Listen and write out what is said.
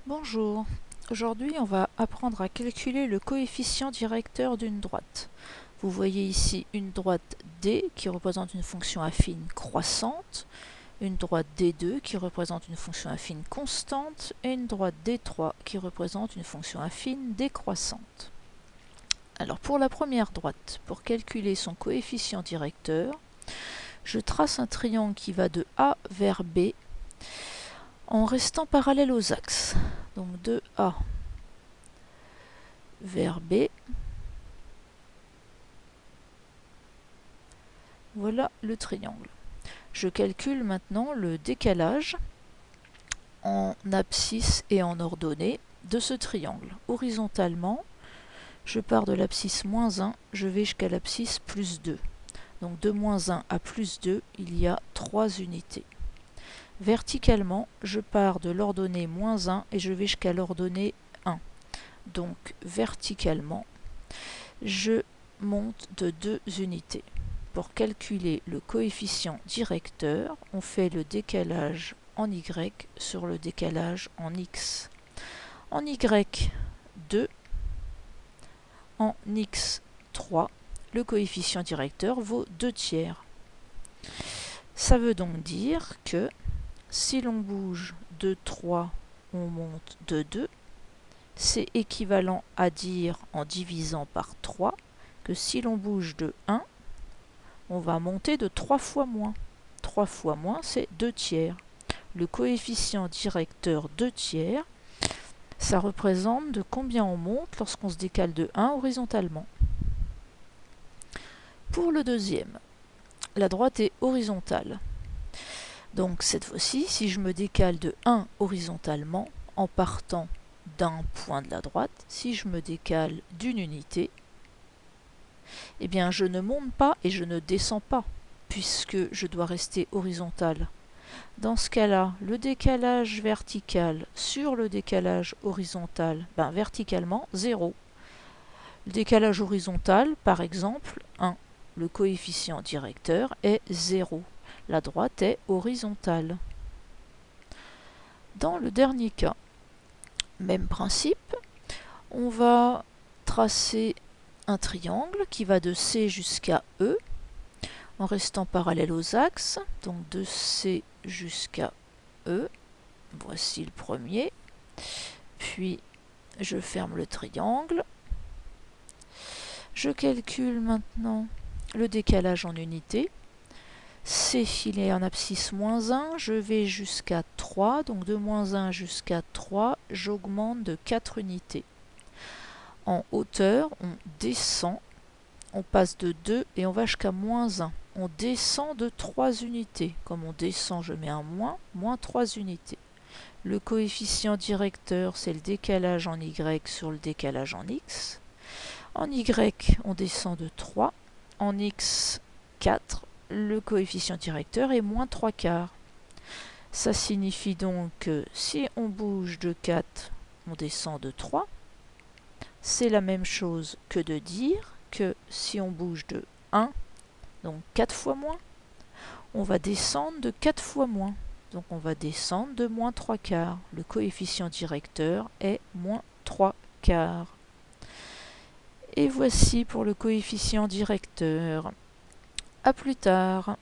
Bonjour, aujourd'hui on va apprendre à calculer le coefficient directeur d'une droite. Vous voyez ici une droite D qui représente une fonction affine croissante, une droite D2 qui représente une fonction affine constante et une droite D3 qui représente une fonction affine décroissante. Alors pour la première droite, pour calculer son coefficient directeur, je trace un triangle qui va de A vers B en restant parallèle aux axes. Donc de A vers B. Voilà le triangle. Je calcule maintenant le décalage en abscisse et en ordonnée de ce triangle. Horizontalement, je pars de l'abscisse moins 1, je vais jusqu'à l'abscisse plus 2. Donc de moins 1 à plus 2, il y a 3 unités. Verticalement, je pars de l'ordonnée moins 1 et je vais jusqu'à l'ordonnée 1. Donc verticalement, je monte de 2 unités. Pour calculer le coefficient directeur, on fait le décalage en Y sur le décalage en X. En Y, 2. En X, 3. Le coefficient directeur vaut 2 tiers. Ça veut donc dire que si l'on bouge de 3, on monte de 2. C'est équivalent à dire, en divisant par 3, que si l'on bouge de 1, on va monter de 3 fois moins. 3 fois moins, c'est 2 tiers. Le coefficient directeur 2 tiers, ça représente de combien on monte lorsqu'on se décale de 1 horizontalement. Pour le deuxième, la droite est horizontale. Donc cette fois-ci, si je me décale de 1 horizontalement, en partant d'un point de la droite, si je me décale d'une unité, eh bien je ne monte pas et je ne descends pas, puisque je dois rester horizontal. Dans ce cas-là, le décalage vertical sur le décalage horizontal, verticalement, 0. Le décalage horizontal, par exemple, 1. Le coefficient directeur est 0. La droite est horizontale. Dans le dernier cas, même principe, on va tracer un triangle qui va de C jusqu'à E en restant parallèle aux axes, donc de C jusqu'à E. Voici le premier. Puis je ferme le triangle. Je calcule maintenant le décalage en unités. C, il est en abscisse moins 1, je vais jusqu'à 3, donc de moins 1 jusqu'à 3, j'augmente de 4 unités. En hauteur, on descend, on passe de 2 et on va jusqu'à moins 1. On descend de 3 unités. Comme on descend, je mets un moins 3 unités. Le coefficient directeur, c'est le décalage en Y sur le décalage en X. En Y, on descend de 3. En X, 4. Le coefficient directeur est moins 3 quarts. Ça signifie donc que si on bouge de 4, on descend de 3. C'est la même chose que de dire que si on bouge de 1, donc 4 fois moins, on va descendre de 4 fois moins. Donc on va descendre de moins 3 quarts. Le coefficient directeur est moins 3 quarts. Et voici pour le coefficient directeur. À plus tard.